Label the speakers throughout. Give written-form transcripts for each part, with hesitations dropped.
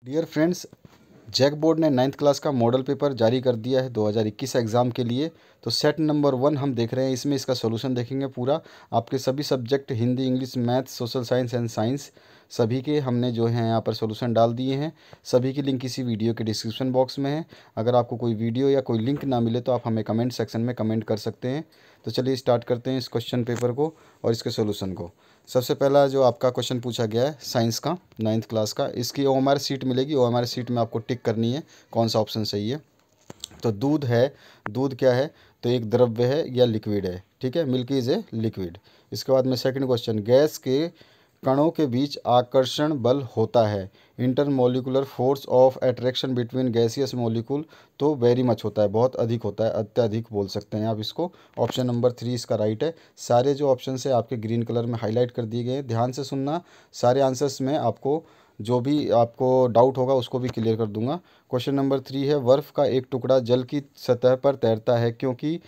Speaker 1: Dear friends, JAC board ने 9th class का model paper जारी कर दिया है 2021 एग्ज़ाम के लिए। तो सेट नंबर 1 हम देख रहे हैं। इसमें इसका सॉल्यूशन देखेंगे पूरा। आपके सभी subject Hindi, English, math, social science and science सभी के हमने जो है यहाँ पर सॉल्यूशन डाल दिए हैं। सभी की लिंक इसी वीडियो के डिस्क्रिप्शन बॉक्स में है। अगर आपको कोई वीडियो या कोई लिंक ना मिले तो आप हमें कमेंट सेक्शन में कमेंट कर सकते हैं। तो चलिए स्टार्ट करते हैं इस क्वेश्चन पेपर को और इसके सॉल्यूशन को। सबसे पहला जो आपका क्वेश्चन पूछा गया है साइंस का 9th क्लास का, इसकी OMR सीट मिलेगी। OMR सीट में आपको टिक करनी है कौन सा ऑप्शन सही है। तो दूध है, दूध क्या है? तो एक द्रव्य है या लिक्विड है। ठीक है, मिल्क इज़ ए लिक्विड। इसके बाद में सेकंड क्वेश्चन, गैस के कणों के बीच आकर्षण बल होता है। Intermolecular force of attraction between gaseous molecule तो वेरी मच होता है, बहुत अधिक होता है, अत्यधिक बोल सकते हैं आप इसको। ऑप्शन नंबर 3 इसका राइट है। सारे जो ऑप्शन है आपके ग्रीन कलर में हाईलाइट कर दिए गए हैं, ध्यान से सुनना। सारे आंसर्स में आपको जो भी आपको डाउट होगा उसको भी क्लियर कर दूंगा। क्वेश्चन नंबर 3 है, बर्फ़ का एक टुकड़ा जल की सतह पर तैरता है क्योंकि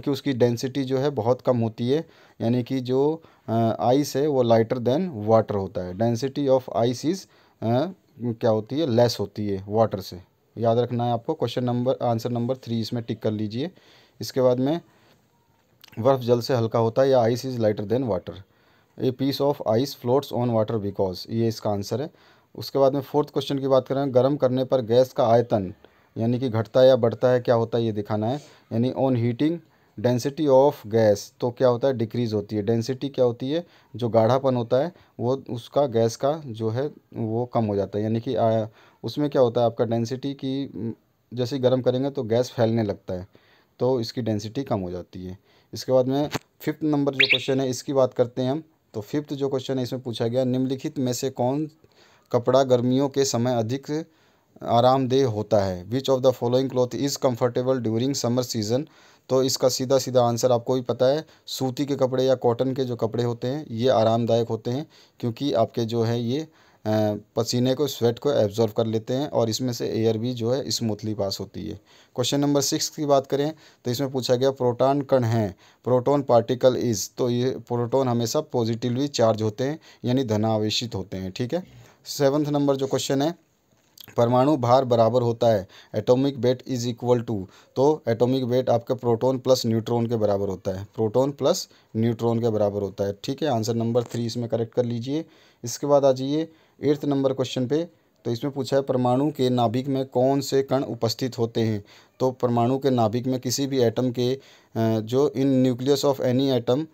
Speaker 1: उसकी डेंसिटी जो है बहुत कम होती है। यानी कि जो आइस है वो लाइटर देन वाटर होता है। डेंसिटी ऑफ आइस इज़ क्या होती है? लेस होती है वाटर से। याद रखना है आपको। क्वेश्चन नंबर आंसर नंबर 3 इसमें टिक कर लीजिए। इसके बाद में बर्फ़ जल से हल्का होता है या ice is lighter than water. A piece of ice floats on water because, ये इसका आंसर है। उसके बाद में फोर्थ क्वेश्चन की बात करें, गर्म करने पर गैस का आयतन यानी कि घटता है या बढ़ता है, क्या होता है ये दिखाना है। यानी on heating density of gas तो क्या होता है? डिक्रीज़ होती है। डेंसिटी क्या होती है? जो गाढ़ापन होता है वो उसका गैस का जो है वो कम हो जाता है। यानी कि उसमें क्या होता है आपका डेंसिटी की जैसे ही गर्म करेंगे तो गैस फैलने लगता है, तो इसकी डेंसिटी कम हो जाती है। इसके बाद में फिफ्थ नंबर जो क्वेश्चन है इसकी बात करते हैं हम। तो फिफ्थ जो क्वेश्चन है इसमें पूछा गया, निम्नलिखित में से कौन कपड़ा गर्मियों के समय अधिक आरामदेह होता है। विच of the following cloth is comfortable during summer season. तो इसका सीधा सीधा आंसर आपको भी पता है, सूती के कपड़े या कॉटन के जो कपड़े होते हैं ये आरामदायक होते हैं, क्योंकि आपके जो है ये पसीने को, स्वेट को एब्जॉर्व कर लेते हैं और इसमें से एयर भी जो है स्मूथली पास होती है। क्वेश्चन नंबर 6 की बात करें तो इसमें पूछा गया, प्रोटॉन कण हैं, प्रोटॉन पार्टिकल इज़। तो ये प्रोटॉन हमेशा पॉजिटिवली चार्ज होते हैं यानी धनावेशित होते हैं। ठीक है। 7th नंबर जो क्वेश्चन है, परमाणु भार बराबर होता है atomic weight is equal to. तो एटॉमिक वेट आपका प्रोटॉन प्लस न्यूट्रॉन के बराबर होता है, प्रोटॉन प्लस न्यूट्रॉन के बराबर होता है। ठीक है, आंसर नंबर 3 इसमें करेक्ट कर लीजिए। इसके बाद आ जाइए 8th नंबर क्वेश्चन पे। तो इसमें पूछा है, परमाणु के नाभिक में कौन से कण उपस्थित होते हैं। तो परमाणु के नाभिक में किसी भी एटम के जो इन nucleus of any atom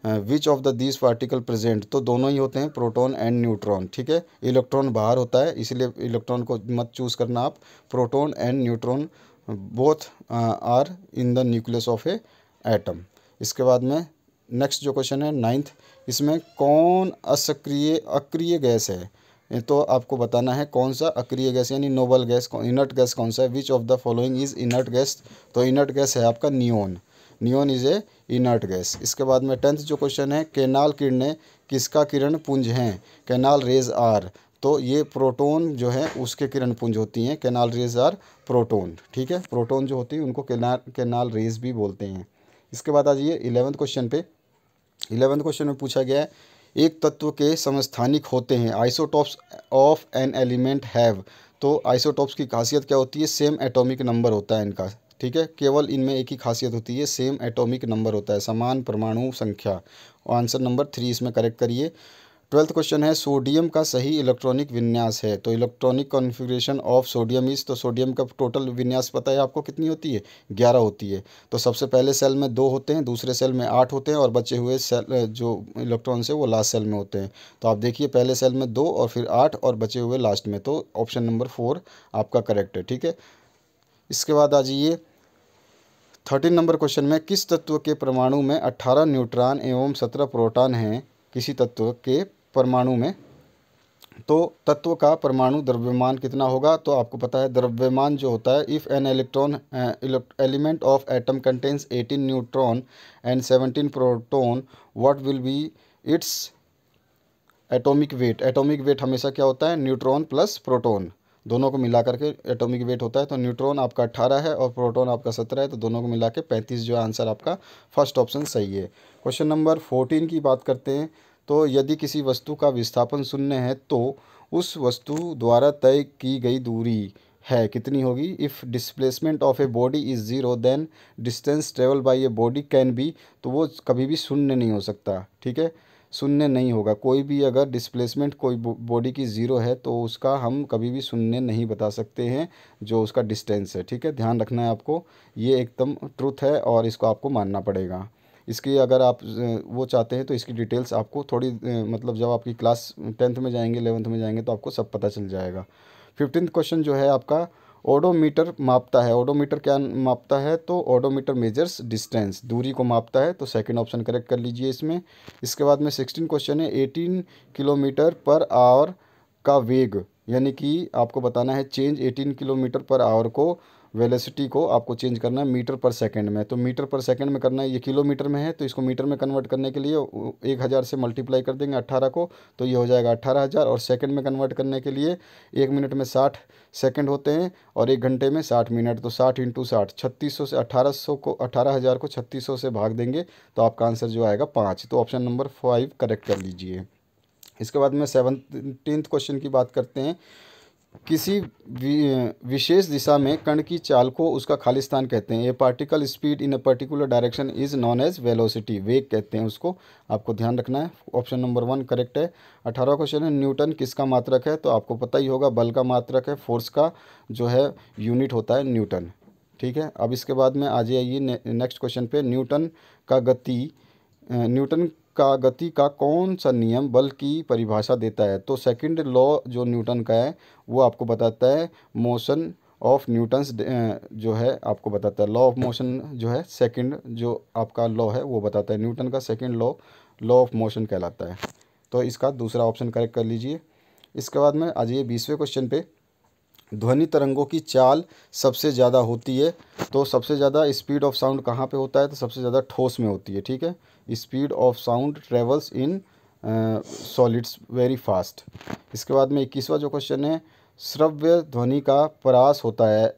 Speaker 1: which of the these particle present, तो दोनों ही होते हैं, प्रोटॉन एंड न्यूट्रॉन। ठीक है, इलेक्ट्रॉन बाहर होता है इसलिए इलेक्ट्रॉन को मत चूज़ करना आप। Proton and neutron both are in the nucleus of a atom. इसके बाद में नेक्स्ट जो क्वेश्चन है 9th, इसमें कौन अक्रिय गैस है। ये तो आपको बताना है कौन सा अक्रिय गैस यानी नोबल गैस, इनर्ट गैस कौन सा है। विच of the following is inert gas. तो इनर्ट गैस है आपका neon. Neon is a inert gas. इसके बाद में 10th जो क्वेश्चन है, केनाल किरणें किसका किरण पुंज हैं। Canal rays are. तो ये प्रोटॉन जो है उसके किरण पुंज होती हैं, कैनाल रेज आर प्रोटॉन। ठीक है, प्रोटॉन जो होती है उनको कैनाल रेज भी बोलते हैं। इसके बाद आ जाइए 11th क्वेश्चन पे। 11th क्वेश्चन में पूछा गया है, एक तत्व के समस्थानिक होते हैं, isotopes of an element have. तो आइसोटॉप्स की खासियत क्या होती है? सेम एटॉमिक नंबर होता है इनका। ठीक है, केवल इनमें एक ही खासियत होती है, सेम एटॉमिक नंबर होता है, समान परमाणु संख्या। आंसर नंबर 3 इसमें करेक्ट करिए। 12th क्वेश्चन है, सोडियम का सही इलेक्ट्रॉनिक विन्यास है। तो electronic configuration of sodium is. तो सोडियम का टोटल विन्यास पता है आपको कितनी होती है? 11 होती है। तो सबसे पहले सेल में 2 होते हैं, दूसरे सेल में 8 होते हैं और बचे हुए सेल जो इलेक्ट्रॉन्स है वो लास्ट सेल में होते हैं। तो आप देखिए पहले सेल में 2 और फिर 8 और बचे हुए लास्ट में, तो ऑप्शन नंबर 4 आपका करेक्ट है। ठीक है, इसके बाद आ जाइए 13 नंबर क्वेश्चन में, किस तत्व के परमाणु में 18 न्यूट्रॉन एवं 17 प्रोटॉन हैं। किसी तत्व के परमाणु में, तो तत्व का परमाणु द्रव्यमान कितना होगा। तो आपको पता है द्रव्यमान जो होता है, if an element of atom contains 18 neutron and 17 proton, what will be its atomic weight. Atomic weight हमेशा क्या होता है? न्यूट्रॉन प्लस प्रोटॉन दोनों को मिला करके एटॉमिक वेट होता है। तो न्यूट्रॉन आपका 18 है और प्रोटॉन आपका 17 है, तो दोनों को मिला के 35 जो आंसर आपका फर्स्ट ऑप्शन सही है। क्वेश्चन नंबर 14 की बात करते हैं। तो यदि किसी वस्तु का विस्थापन शून्य है तो उस वस्तु द्वारा तय की गई दूरी है कितनी होगी। If displacement of a body is zero then distance travel by a body can be, तो वो कभी भी शून्य नहीं हो सकता, ठीक है, शून्य नहीं होगा। कोई भी अगर डिस्प्लेसमेंट कोई बॉडी की ज़ीरो है तो उसका हम कभी भी शून्य नहीं बता सकते हैं जो उसका डिस्टेंस है, ठीक है, ध्यान रखना है आपको, ये एकदम ट्रुथ है और इसको आपको मानना पड़ेगा। इसकी अगर आप वो चाहते हैं तो इसकी डिटेल्स आपको थोड़ी मतलब जब आपकी क्लास 10th में जाएंगे 11th में जाएंगे तो आपको सब पता चल जाएगा। 15th क्वेश्चन जो है आपका, ओडोमीटर मापता है, ओडोमीटर क्या मापता है, तो ओडोमीटर मेजर्स डिस्टेंस, दूरी को मापता है, तो सेकंड ऑप्शन करेक्ट कर लीजिए इसमें। इसके बाद में 16 क्वेश्चन है, 18 किलोमीटर पर आवर का वेग, यानी कि आपको बताना है चेंज 18 किलोमीटर पर आवर को, वेलोसिटी को आपको चेंज करना है मीटर पर सेकंड में, तो मीटर पर सेकंड में करना है, ये किलोमीटर में है तो इसको मीटर में कन्वर्ट करने के लिए 1000 से मल्टीप्लाई कर देंगे 18 को, तो ये हो जाएगा 18,000, और सेकंड में कन्वर्ट करने के लिए 1 मिनट में 60 सेकंड होते हैं और 1 घंटे में 60 मिनट, तो 60 इंटू 60, 3600 से 1800 को 18,000 को 3600 से भाग देंगे तो आपका आंसर जो आएगा 5, तो ऑप्शन नंबर 5 करेक्ट कर लीजिए। इसके बाद में 17th क्वेश्चन की बात करते हैं, किसी विशेष दिशा में कण की चाल को उसका खालिस्तान कहते हैं। A particle speed in a particular direction is known as velocity, वेग कहते हैं उसको, आपको ध्यान रखना है, ऑप्शन नंबर 1 करेक्ट है। 18वां क्वेश्चन है, न्यूटन किसका मात्रक है, तो आपको पता ही होगा बल का मात्रक है, फोर्स का जो है यूनिट होता है न्यूटन, ठीक है। अब इसके बाद में आ जाइए नेक्स्ट क्वेश्चन पे, न्यूटन का गति का कौन सा नियम बल की परिभाषा देता है, तो सेकंड लॉ जो न्यूटन का है वो आपको बताता है मोशन ऑफ न्यूटन्स, जो है आपको बताता है लॉ ऑफ मोशन, जो है सेकंड जो आपका लॉ है वो बताता है, न्यूटन का second law law of motion कहलाता है, तो इसका दूसरा ऑप्शन करेक्ट कर लीजिए। इसके बाद में आ जाइए 20वें क्वेश्चन पे, ध्वनि तरंगों की चाल सबसे ज़्यादा होती है, तो सबसे ज़्यादा स्पीड ऑफ साउंड कहाँ पे होता है, तो सबसे ज़्यादा ठोस में होती है, ठीक है, speed of sound travels in solids very fast. इसके बाद में 21वां जो क्वेश्चन है, श्रव्य ध्वनि का परास होता है,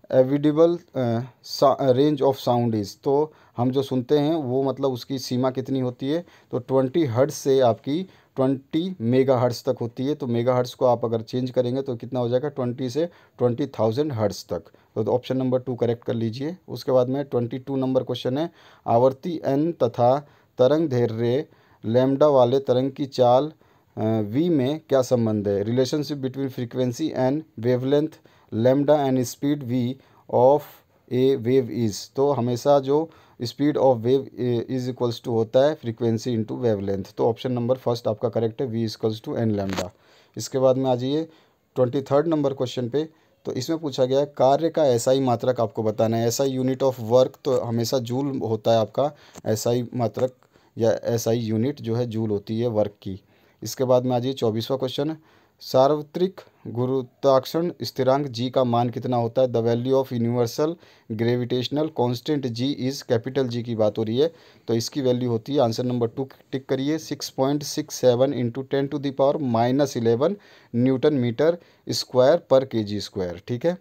Speaker 1: एविडेबल रेंज ऑफ साउंड इज़, तो हम जो सुनते हैं वो मतलब उसकी सीमा कितनी होती है, तो 20 हर्ट्ज से आपकी 20 मेगा हर्ट्ज तक होती है, तो मेगा हर्ट्ज को आप अगर चेंज करेंगे तो कितना हो जाएगा 20 से 20,000 हर्ट्ज तक, तो ऑप्शन नंबर 2 करेक्ट कर लीजिए। उसके बाद में 22 नंबर क्वेश्चन है, आवर्ती एन तथा तरंग दैर्ध्य लैम्डा वाले तरंग की चाल वी में क्या संबंध है, relationship between frequency and wavelength lambda and speed v of a wave is, तो हमेशा जो speed of wave is equals to होता है फ्रीक्वेंसी इंटू वेवलेंथ, तो ऑप्शन नंबर फर्स्ट आपका करेक्ट है, v equals to n lambda. इसके बाद में आ जाइए 23rd नंबर क्वेश्चन पे, तो इसमें पूछा गया है कार्य का एसआई मात्रक आपको बताना है, एसआई यूनिट ऑफ वर्क, तो हमेशा जूल होता है आपका एसआई मात्रक या एसआई यूनिट जो है जूल होती है वर्क की। इसके बाद में आ जाइए 24वां क्वेश्चन, सार्वत्रिक गुरुत्वाकर्षण स्थिरांक जी का मान कितना होता है, the value of universal gravitational constant ji is, capital G की बात हो रही है, तो इसकी वैल्यू होती है, आंसर नंबर 2 टिक करिए, 6.67 इंटू 10⁻⁻11 न्यूटन मीटर स्क्वायर पर केजी स्क्वायर, ठीक है,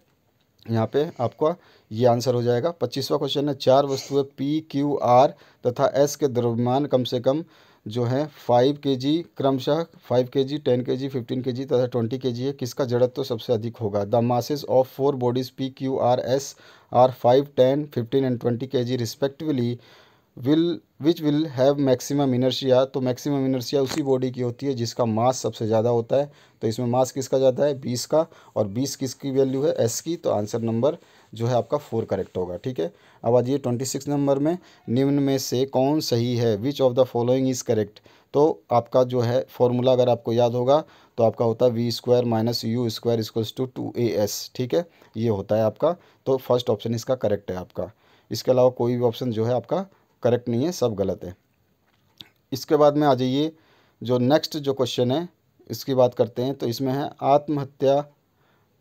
Speaker 1: यहाँ पे आपका ये आंसर हो जाएगा। 25वां क्वेश्चन है, चार वस्तुएं पी क्यू आर तथा एस के द्रव्यमान कम से कम जो है 5 केजी क्रमशः 5 केजी 10 केजी 15 केजी तथा 20 केजी है, किसका जड़त्व तो सबसे अधिक होगा, the masses of 4 bodies P Q R S R 5 10 15 and 20 KG respectively which will have maximum inertia, तो मैक्सिमम इनर्शिया उसी बॉडी की होती है जिसका मास सबसे ज़्यादा होता है, तो इसमें मास किसका ज़्यादा है 20 का, और 20 किसकी वैल्यू है एस की, तो आंसर नंबर जो है आपका 4 करेक्ट होगा, ठीक है। अब आ जाइए 26 नंबर में, निम्न में से कौन सही है, विच of the following is correct, तो आपका जो है फॉर्मूला अगर आपको याद होगा तो आपका होता है v square minus u square equals to 2as, ठीक है, ये होता है आपका, तो फर्स्ट ऑप्शन इसका करेक्ट है आपका, इसके अलावा कोई भी ऑप्शन जो है आपका करेक्ट नहीं है, सब गलत है। इसके बाद में आ जाइए जो नेक्स्ट जो क्वेश्चन है इसकी बात करते हैं, तो इसमें है आत्महत्या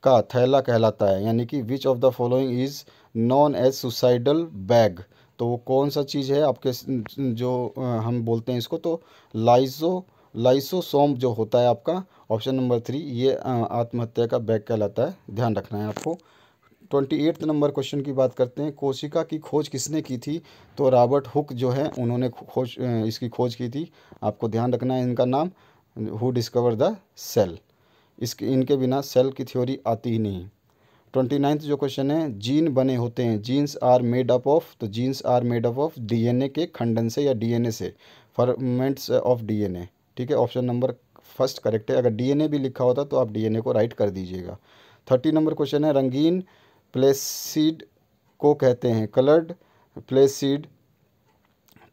Speaker 1: का थैला कहलाता है, यानी कि which of the following is known as suicidal bag, तो वो कौन सा चीज़ है आपके जो हम बोलते हैं इसको, तो लाइसोसोम जो होता है आपका, ऑप्शन नंबर 3 ये आत्महत्या का बैग कहलाता है, ध्यान रखना है आपको। 28 नंबर क्वेश्चन की बात करते हैं, कोशिका की खोज किसने की थी, तो रॉबर्ट हुक जो है उन्होंने इसकी खोज की थी, आपको ध्यान रखना है इनका नाम, हु डिस्कवर द सेल। इनके बिना सेल की थ्योरी आती ही नहीं। 29th जो क्वेश्चन है, जीन बने होते हैं, genes are made up of, तो genes are made up of DNA के खंडन से या डीएनए से, फर्मेंट्स ऑफ डीएनए। ठीक है, ऑप्शन नंबर फर्स्ट करेक्ट है। अगर डीएनए भी लिखा होता तो आप डीएनए को राइट कर दीजिएगा। 30 नंबर क्वेश्चन है, रंगीन प्लेसीड को कहते हैं, कलर्ड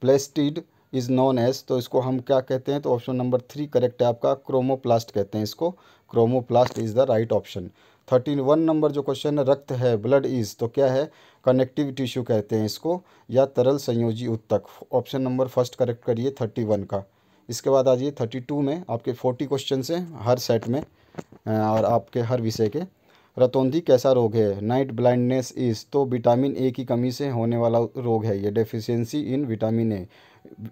Speaker 1: प्लेस्टिड इज़ नॉन एज, तो इसको हम क्या कहते हैं, तो ऑप्शन नंबर 3 करेक्ट है आपका, क्रोमोप्लास्ट कहते हैं इसको, chromoplast is the right option. 31 number जो क्वेश्चन है, रक्त है, ब्लड इज़, तो क्या है, कनेक्टिव टिश्यू कहते हैं इसको, या तरल संयोजी ऊतक। ऑप्शन नंबर फर्स्ट करेक्ट करिए 31 का। इसके बाद आ जाइए 32 में, आपके 40 क्वेश्चन हैं हर सेट में और आपके हर विषय के। रतौंधी कैसा रोग है, नाइट ब्लाइंडनेस इज़, तो विटामिन ए की कमी से होने वाला रोग है ये, deficiency in vitamin A,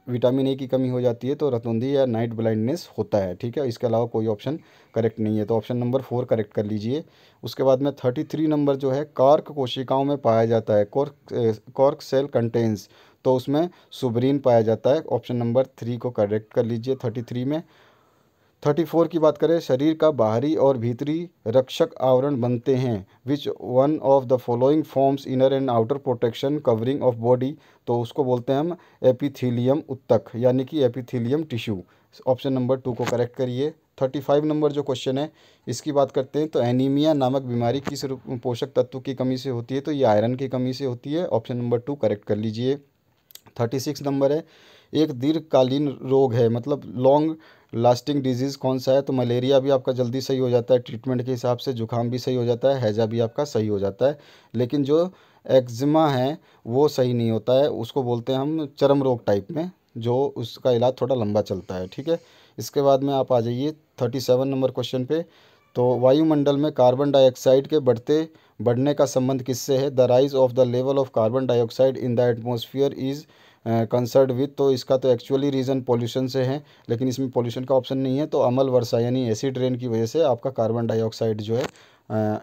Speaker 1: vitamin A की कमी हो जाती है तो रतौंधी या नाइट ब्लाइंडनेस होता है। ठीक है, इसके अलावा कोई ऑप्शन करेक्ट नहीं है, तो ऑप्शन नंबर 4 करेक्ट कर लीजिए। उसके बाद में 33 नंबर जो है, कॉर्क कोशिकाओं में पाया जाता है, कॉर्क सेल कंटेन्स, तो उसमें सुब्रीन पाया जाता है, ऑप्शन नंबर 3 को करेक्ट कर लीजिए 33 में। 34 की बात करें, शरीर का बाहरी और भीतरी रक्षक आवरण बनते हैं, which one of the following forms inner and outer protection covering of body, तो उसको बोलते हैं हम एपिथीलियम ऊतक, यानी कि एपिथीलियम टिश्यू। ऑप्शन नंबर 2 को करेक्ट करिए। 35 नंबर जो क्वेश्चन है, इसकी बात करते हैं, तो एनीमिया नामक बीमारी किस पोषक तत्व की कमी से होती है, तो ये आयरन की कमी से होती है, ऑप्शन नंबर 2 करेक्ट कर लीजिए। 36 नंबर है, एक दीर्घकालीन रोग है, मतलब लॉन्ग लास्टिंग डिजीज़ कौन सा है, तो मलेरिया भी आपका जल्दी सही हो जाता है ट्रीटमेंट के हिसाब से, जुकाम भी सही हो जाता है, हैजा भी आपका सही हो जाता है, लेकिन जो एक्जिमा है वो सही नहीं होता है, उसको बोलते हैं हम चर्म रोग टाइप में, जो उसका इलाज थोड़ा लंबा चलता है। ठीक है, इसके बाद में आप आ जाइए 37 नंबर क्वेश्चन पे, तो वायुमंडल में कार्बन डाइऑक्साइड के बढ़ने का संबंध किससे है, the rise of the level of carbon dioxide in the atmosphere is concerned with, तो इसका तो एक्चुअली रीज़न पॉल्यूशन से है, लेकिन इसमें पॉल्यूशन का ऑप्शन नहीं है, तो अम्ल वर्षा यानी एसिड रेन की वजह से आपका कार्बन डाइऑक्साइड जो है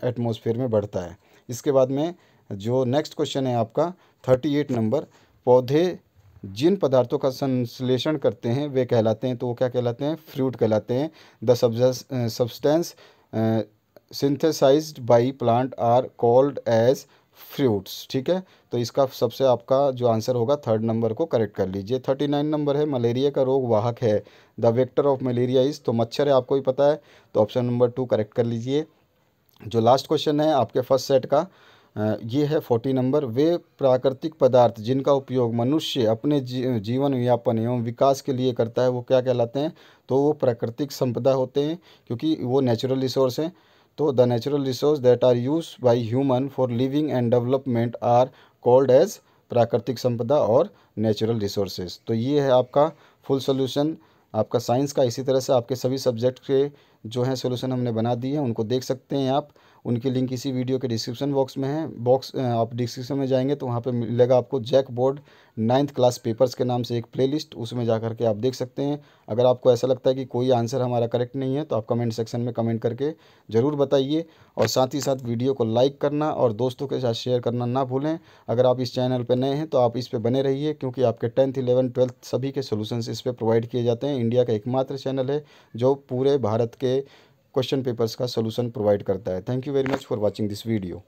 Speaker 1: एटमॉस्फेयर में बढ़ता है। इसके बाद में जो नेक्स्ट क्वेश्चन है आपका 38 नंबर, पौधे जिन पदार्थों का संश्लेषण करते हैं वे कहलाते हैं, तो वो क्या कहलाते हैं, फ्रूट कहलाते हैं। The substance synthesized by plant are called as fruits. ठीक है, तो इसका सबसे आपका जो आंसर होगा 3rd नंबर को करेक्ट कर लीजिए। 39 नंबर है, मलेरिया का रोग वाहक है, the vector of malaria is, तो मच्छर है, आपको ही पता है, तो ऑप्शन नंबर 2 करेक्ट कर लीजिए। जो लास्ट क्वेश्चन है आपके फर्स्ट सेट का, ये है 40 नंबर, वे प्राकृतिक पदार्थ जिनका उपयोग मनुष्य अपने जीवन यापन एवं विकास के लिए करता है वो क्या कहलाते हैं, तो वो प्राकृतिक संपदा होते हैं, क्योंकि वो नेचुरल रिसोर्स हैं। तो the natural resource that are use by human for living and development are called as प्राकृतिक संपदा और नेचुरल रिसोर्सेज। तो ये है आपका फुल सोल्यूशन आपका साइंस का। इसी तरह से आपके सभी सब्जेक्ट के जो हैं सोल्यूशन हमने बना दिए हैं, उनको देख सकते हैं आप, उनकी लिंक इसी वीडियो के डिस्क्रिप्शन बॉक्स में है। आप डिस्क्रिप्शन में जाएंगे तो वहाँ पे मिलेगा आपको JAC board 9th class papers के नाम से एक प्लेलिस्ट, उसमें जा करके आप देख सकते हैं। अगर आपको ऐसा लगता है कि कोई आंसर हमारा करेक्ट नहीं है तो आप कमेंट सेक्शन में कमेंट करके ज़रूर बताइए, और साथ ही साथ वीडियो को लाइक करना और दोस्तों के साथ शेयर करना ना भूलें। अगर आप इस चैनल पर नए हैं तो आप इस पर बने रहिए, क्योंकि आपके 10th 11th 12th सभी के सोल्यूशंस इस पर प्रोवाइड किए जाते हैं। इंडिया का एकमात्र चैनल है जो पूरे भारत के क्वेश्चन पेपर्स का सोल्यूशन प्रोवाइड करता है। Thank you very much for watching this video.